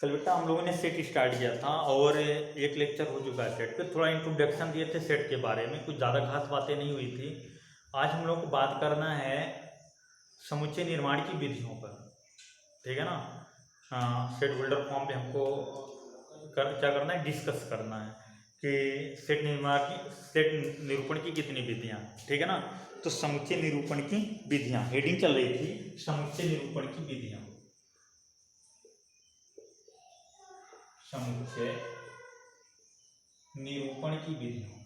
कल बेटा हम लोगों ने सेट स्टार्ट किया था और एक लेक्चर हो चुका है सेट पे। थोड़ा इंट्रोडक्शन दिए थे सेट के बारे में, कुछ ज़्यादा खास बातें नहीं हुई थी। आज हम लोग को बात करना है समुच्चय निर्माण की विधियों पर, ठीक है ना। सेट होल्डर फॉर्म पे हमको क्या करना है, डिस्कस करना है कि सेट निरूपण की कितनी विधियाँ, ठीक है ना। तो समुच्चय निरूपण की विधियाँ हेडिंग चल रही थी, समुच्चय निरूपण की विधियाँ, समुच्चय निरूपण की विधियों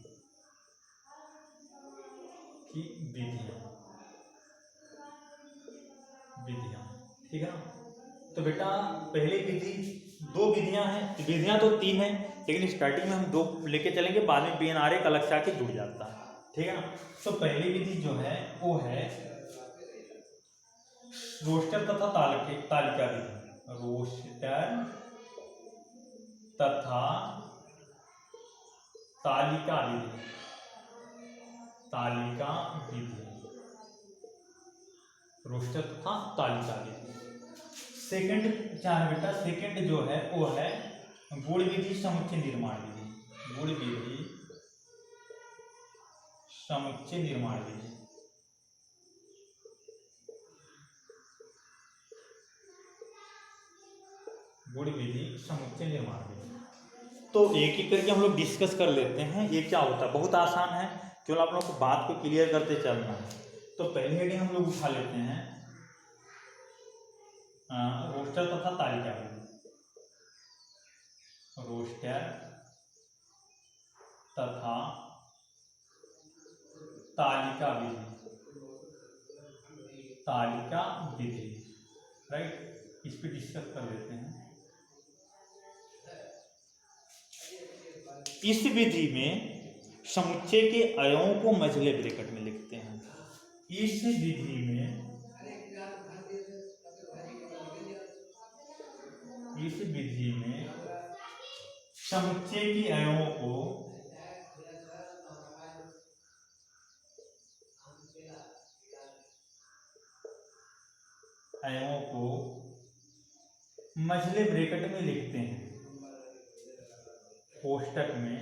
ठीक है ना। तो बेटा पहली विधि, दो विधियां हैं, विधियां तो तीन हैं लेकिन स्टार्टिंग में हम दो लेके चलेंगे, बाद में पीएनआर एक अलग से आके जुड़ जाता है, ठीक है ना। तो पहली विधि जो है वो है रोस्टर तथा तालिका विधि, रोस्टर तथा तालिका विधि, तालिका विधि, रोस्टर तथा तालिका विधि। सेकंड क्या है बेटा, सेकंड जो है वो है गुण विधि समुच्चय निर्माण विधि, गुण विधि समुच्चय निर्माण विधि। गुण विधि समुच्चय निर्माण विधि। तो एक एक करके हम लोग डिस्कस कर लेते हैं। ये क्या होता है, बहुत आसान है, केवल आप लोग को बात को क्लियर करते चलना है। तो पहली हेडिंग हम लोग उठा लेते हैं रोस्टर तथा तालिका विधि, रोस्टर तथा तालिका विधि, तालिका विधि, राइट। इस पे डिस्कस कर लेते हैं। इस विधि में समुच्चय के अवयवों को मझले ब्रैकेट में लिखते हैं। इस विधि में समुच्चय के अवयवों को मझले ब्रैकेट में लिखते हैं, कोष्टक में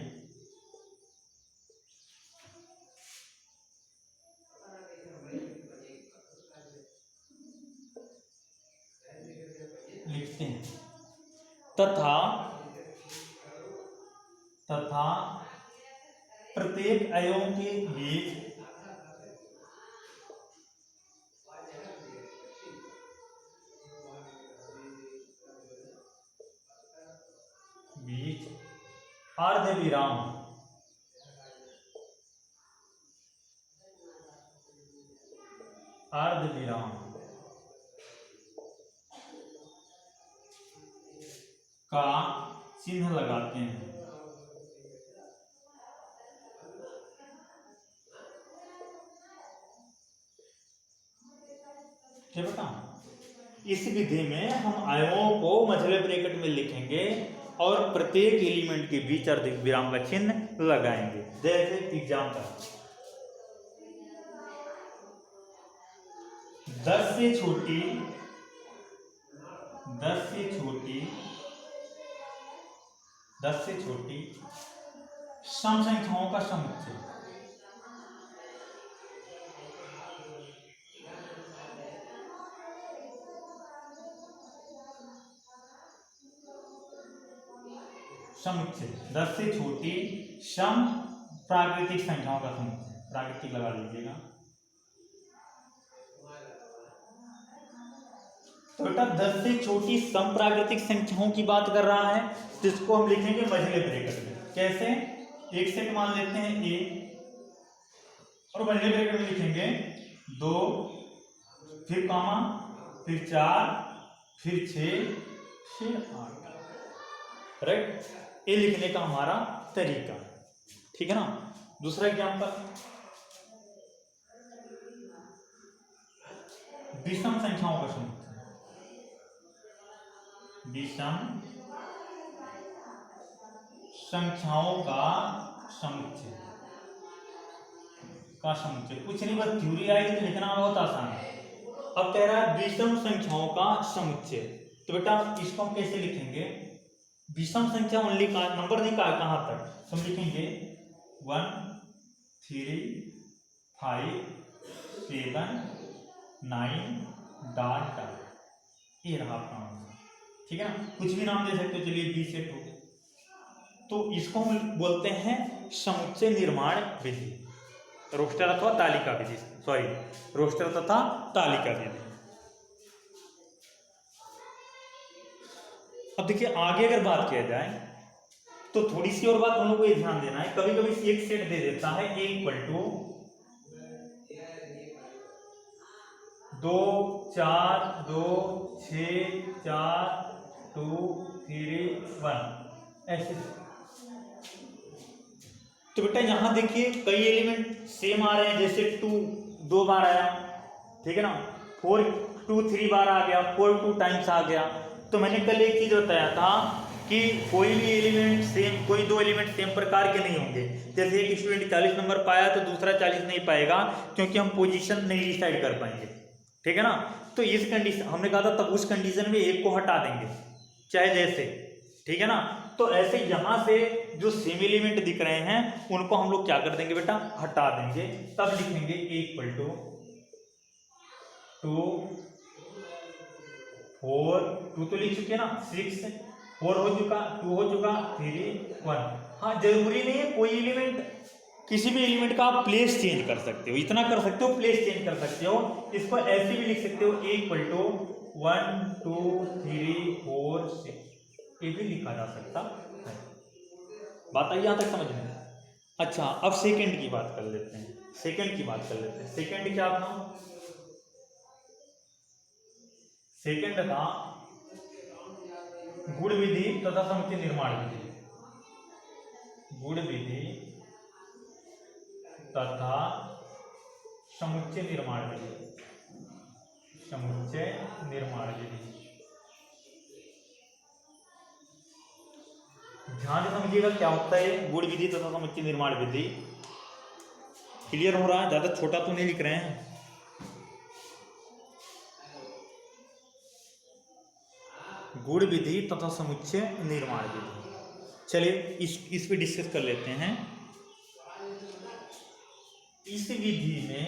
लिखते हैं तथा प्रत्येक अवयव के बीच अर्धविराम का चिन्ह लगाते हैं। क्या बेटा, इस विधि में हम अवयवों को मझले ब्रैकेट में लिखेंगे और प्रत्येक एलिमेंट के बीच अर्धविराम का चिन्ह लगाएंगे। जैसे एग्जाम्पल 10 से छोटी सम संख्याओं का समुच्चय, समुच्चय 10 से छोटी सम प्राकृतिक संख्याओं का समुच्चय, प्राकृतिक लगा लीजिएगा। तो बेटा 10 से छोटी सम प्राकृतिक संख्याओं की बात कर रहा है, जिसको हम लिखेंगे मझले ब्रैकेट में। कैसे, एक सेट मान लेते हैं ए और मझले ब्रैकेट में लिखेंगे 2, फिर कॉमा, फिर 4, फिर 6, फिर 8, राइट। ये लिखने का हमारा तरीका, ठीक है ना। दूसरा एग्जाम्पल, विषम संख्याओं का समुच्चय, विषम संख्याओं का समुच्चय, कुछ नहीं, बस थ्योरी आई तो लिखना बहुत आसान है। अब कह रहा है विषम संख्याओं का समुच्चय, तो बेटा इसको हम कैसे लिखेंगे, विषम संख्या ओनली का नंबर नहीं कहा कहाँ तक, तो हम लिखेंगे 1 3 5 7 9 डॉट डॉट, ये रहा आपका आंसर। ठीक है ना, कुछ भी नाम दे सकते हो, चलिए बी सेट हो गया। तो इसको हम बोलते हैं समुच्चय निर्माण विधि, रोस्टर अथवा तालिका विधि, सॉरी रोस्टर तथा तालिका विधि। अब देखिए आगे अगर बात किया जाए तो थोड़ी सी और बात हम लोग को ये ध्यान देना है, कभी कभी एक सेट दे देता है ए इक्वल टू 2 4 2 6 4 2 3 1 ऐसे। तो बेटा यहां देखिए कई एलिमेंट सेम आ रहे हैं, जैसे 2 2 बार आया, ठीक है ना, 4 2 3 बार आ गया, 4 2 टाइम्स आ गया। तो मैंने कल एक चीज बताया था कि कोई भी एलिमेंट सेम, कोई दो एलिमेंट सेम प्रकार के नहीं होंगे। जैसे एक स्टूडेंट 40 नंबर पाया तो दूसरा 40 नहीं पाएगा, क्योंकि हम पोजीशन नहीं डिसाइड कर पाएंगे, ठीक है ना। तो इस कंडीशन हमने कहा था, तब उस कंडीशन में एक को हटा देंगे चाहे जैसे, ठीक है ना। तो ऐसे यहां से जो सेम एलिमेंट दिख रहे हैं उनको हम लोग क्या कर देंगे बेटा, हटा देंगे। तब लिखेंगे ए इक्वल टू 2 4 2 तो लिख चुके ना, 6 4 हो चुका, 2 हो चुका, 3 1। हाँ जरूरी नहीं है कोई एलिमेंट, किसी भी एलिमेंट का आप प्लेस चेंज कर सकते हो, इतना कर सकते हो, प्लेस चेंज कर सकते हो। इसको ऐसे भी लिख सकते हो ए इक्वल टू 1 2 3 4 6, ये भी लिखा जा सकता है। बात आई यहां तक समझ में? अच्छा अब सेकंड की बात कर लेते हैं, सेकंड की बात कर लेते हैं। सेकंड क्या था, सेकंड था गुण विधि तथा समुच्चय निर्माण विधि, गुण विधि तथा समुच्चय निर्माण विधि, समुच्चय निर्माण विधि। ध्यान से समझिएगा क्या होता है गुण विधि तथा समुच्चय निर्माण विधि। क्लियर हो रहा है? ज्यादा छोटा तो नहीं लिख रहे हैं। गुण विधि तथा समुच्चय निर्माण विधि, चलिए इस पे डिस्कस कर लेते हैं। इस विधि में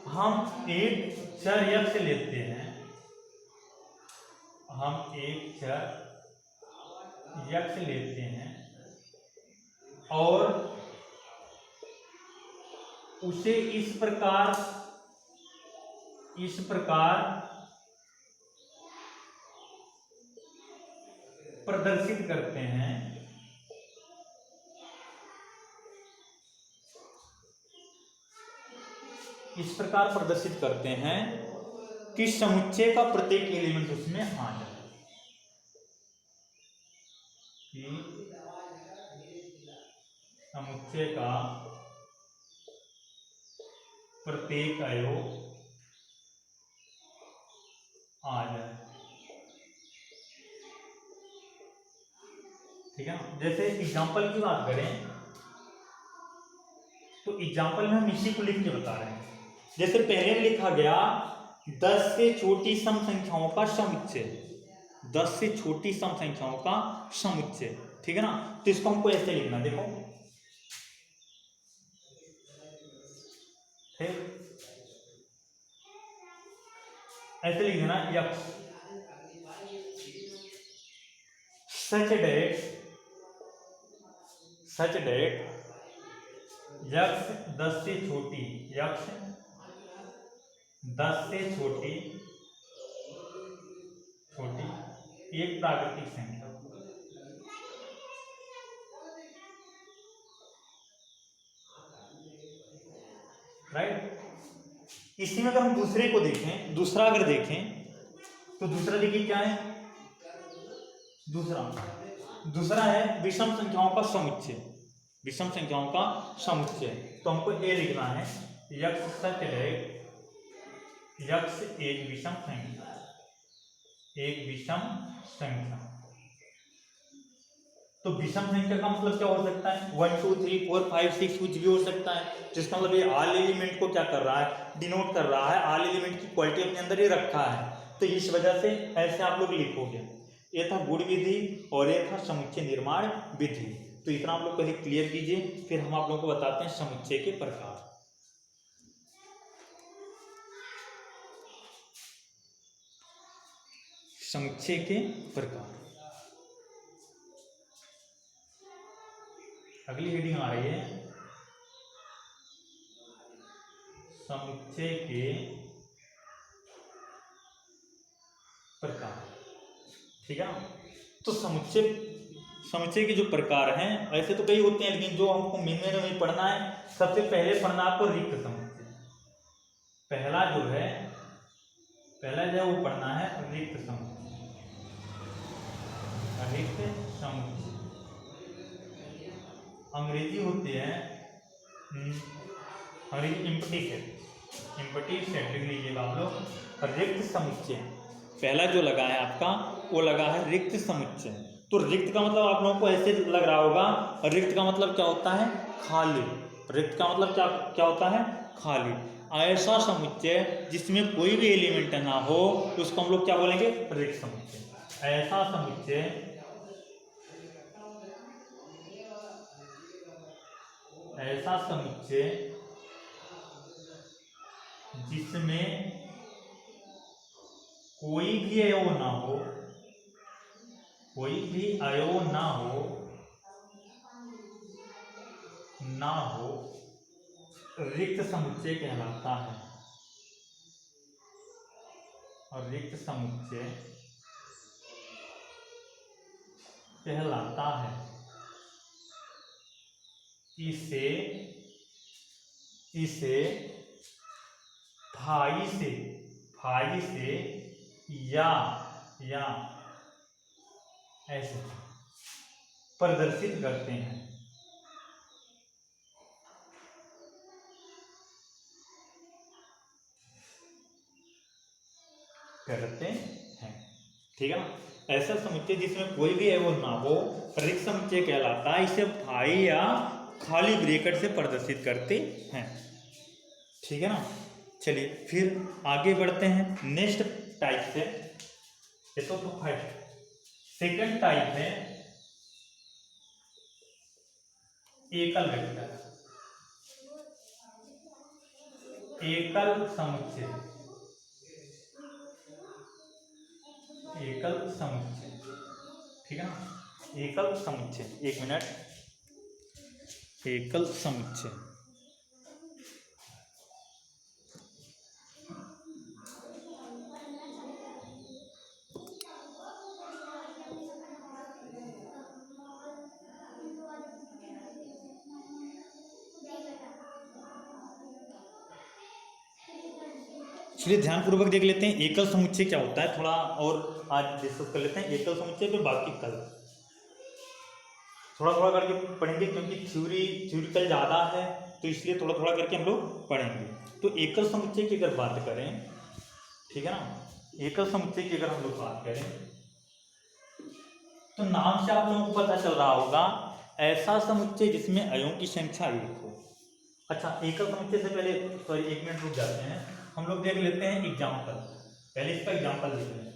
हम एक चर यक्ष लेते हैं, हम एक चर यक्ष लेते हैं और उसे इस प्रकार प्रदर्शित करते हैं, इस प्रकार प्रदर्शित करते हैं कि समुच्चय का प्रत्येक एलिमेंट उसमें आ जाए, कि समुच्चय का प्रत्येक अवयव आ जाए, ठीक है ना। जैसे एग्जाम्पल की बात करें तो एग्जाम्पल में हम इसी को लिख के बता रहे हैं। जैसे पहले लिखा गया 10 से छोटी सम संख्याओं का समुच्चय, 10 से छोटी सम संख्याओं का समुच्चय, ठीक है ना। तो इसको हमको ऐसे लिखना, देखो ऐसे लिख देना, यक्ष सच डेट यक्ष 10 से छोटी, यक्ष 10 से छोटी एक प्राकृतिक संख्या, राइट। इसी में अगर हम दूसरे को देखें, दूसरा अगर देखें तो दूसरा देखिए क्या है, दूसरा है विषम संख्याओं का समुच्चय, विषम संख्याओं का समुच्चय। तो हमको ए लिखना है, यक्ष सच डेट यक्ष एक विषम संख्या, एक विषम संख्या, तो विषम संख्या का मतलब क्या हो सकता है, 1 2 3 4 5 6 कुछ भी हो सकता है, जिसका मतलब ये ऑल एलिमेंट को क्या कर रहा है, डिनोट कर रहा है, ऑल एलिमेंट की क्वालिटी अपने अंदर ही रखा है। तो इस वजह से ऐसे आप लोग लिखोगे। ये था गुण विधि और ये था समुच्चय निर्माण विधि। तो इतना आप लोग पहले क्लियर कीजिए, फिर हम आप लोगों को बताते हैं समुच्चय के प्रकार। समुच्चय के प्रकार, अगली हेडिंग आ रही है समुच्चय के प्रकार। ठीक है ना। तो समुच्चय के जो प्रकार हैं ऐसे तो कई होते हैं, लेकिन जो हमको मेन में पढ़ना है, सबसे पहले पढ़ना आपको रिक्त समुच्चय। पहला जो है वो पढ़ना है रिक्त समुच्चय। रिक्त समुच्चय अंग्रेजी होते हैं, अंग्रेजी इम्पटी सेट लिख लीजिएगा आप लोग। रिक्त समुच्चय पहला जो लगा है आपका वो लगा है रिक्त समुच्चय। तो रिक्त का मतलब आप लोगों को ऐसे लग रहा होगा, रिक्त का मतलब क्या होता है, खाली। रिक्त का मतलब क्या होता है, खाली। ऐसा समुच्चय जिसमें कोई भी एलिमेंट ना हो उसको हम लोग क्या बोलेंगे, रिक्त समुच्चय। ऐसा समुच्चय जिसमें कोई भी अवयव ना हो रिक्त समुच्चय कहलाता है। और रिक्त समुच्चय कहलाता है। इसे फाई से या ऐसे प्रदर्शित करते हैं। ठीक है ना। ऐसा समुच्चय जिसमें कोई भी अवयव ना हो रिक्त समुच्चय कहलाता है। इसे फाई या खाली ब्रैकेट से प्रदर्शित करते हैं। ठीक है ना। चलिए फिर आगे बढ़ते हैं नेक्स्ट टाइप से। ये तो फर्स्ट। सेकंड टाइप है एकल वेक्टर, एकल समुच्चय। ठीक है ना। एकल समुच्चय, एक मिनट। एकल समुच्चय चलिए ध्यानपूर्वक देख लेते हैं एकल समुच्चय क्या होता है, थोड़ा और आज डिस्कस कर लेते हैं एकल समुच्चय पे। बाकी कल थोड़ा थोड़ा करके पढ़ेंगे, क्योंकि थ्योरिकल ज़्यादा है तो इसलिए थोड़ा थोड़ा करके हम लोग पढ़ेंगे। तो एकल समुच्चय की अगर बात करें, ठीक है ना, एकल समुच्चय की अगर हम लोग बात करें तो नाम से आप लोगों को पता चल रहा होगा ऐसा समुच्चय जिसमें अवयवों की संख्या एक हो। अच्छा, एकल समुच्चय से पहले सॉरी एक मिनट रुक जाते हैं, हम लोग देख लेते हैं एग्जाम्पल। पहले इसका एग्जाम्पल देख लें।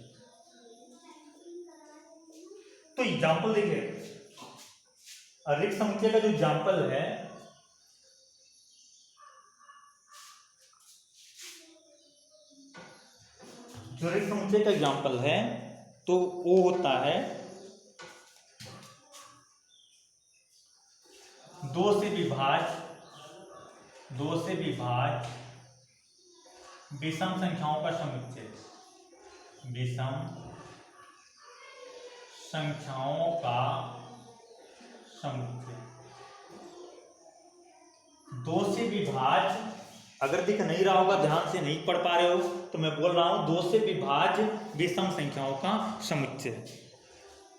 तो एग्जाम्पल देखिए, रिक्त समुच्चय का जो एग्जाम्पल है जो रिक्त समुच्चय का एग्जाम्पल है तो वो होता है दो से विभाज्य विषम संख्याओं का समुच्चय। विषम संख्याओं का समुच्चय। दो से विभाज्य, अगर दिख नहीं रहा होगा, ध्यान से नहीं पढ़ पा रहे हो तो मैं बोल रहा हूं दो से विभाज्य विषम संख्याओं का समुच्चय।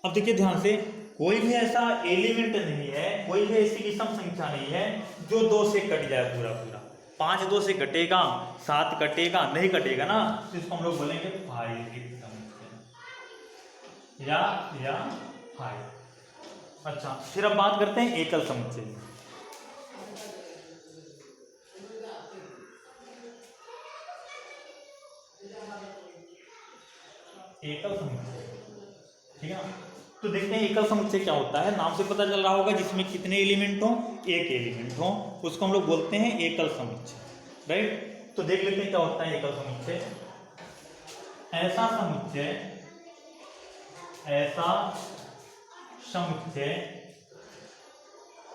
अब देखिए ध्यान से, कोई भी ऐसा एलिमेंट नहीं है, कोई भी ऐसी विषम संख्या नहीं है जो दो से कट जाए पूरा पूरा। 5 2 से कटेगा, 7 कटेगा, नहीं कटेगा ना, तो इसको हम लोग बोलेंगे फाई रिक्त समुच्चय या फाई। अच्छा, फिर अब बात करते हैं एकल समुच्चय। एकल समुच्चय, ठीक है ना। तो देखते हैं एकल समुच्चय क्या होता है। नाम से पता चल रहा होगा, जिसमें कितने एलिमेंट हो, एक एलिमेंट हो, उसको हम लोग बोलते हैं एकल समुच्चय, राइट। तो देख लेते हैं क्या होता है एकल समुच्चय। ऐसा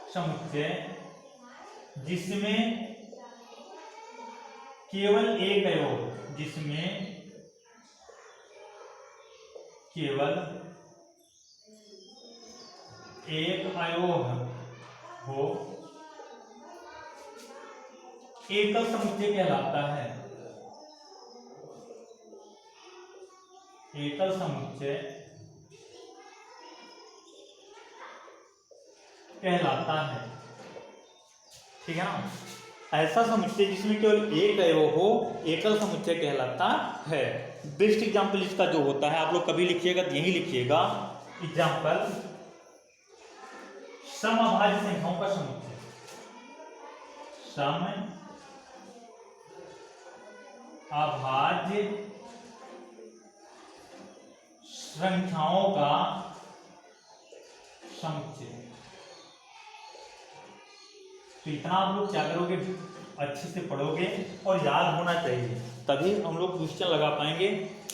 समुच्चय जिसमें केवल एक अवयव, जिसमें केवल एक अवयव हो, एकल समुच्चय कहलाता है। एकल समुच्चय कहलाता है, ठीक है ना। ऐसा समुच्चय जिसमें केवल एक अवयव हो, एकल समुच्चय कहलाता है। बेस्ट एग्जाम्पल इसका जो होता है, आप लोग कभी लिखिएगा तो यही लिखिएगा, एग्जाम्पल समअभाज्य संख्याओं का समुच्चय। समअभाज्य संख्याओं का समुच्चय। तो इतना आप लोग क्या करोगे, अच्छे से पढ़ोगे और याद होना चाहिए, तभी हम लोग क्वेश्चन लगा पाएंगे।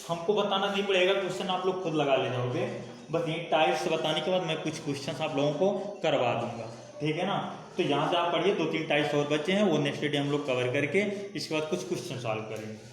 हमको बताना नहीं पड़ेगा, क्वेश्चन आप लोग खुद लगा ले जाओगे। बस यही टाइप से बताने के बाद मैं कुछ क्वेश्चन आप लोगों को करवा दूंगा, ठीक है ना। तो यहाँ से आप पढ़िए, 2-3 टाइप्स और बच्चे हैं, वो नेक्स्ट डे हम लोग कवर करके इसके बाद कुछ क्वेश्चन सॉल्व करेंगे।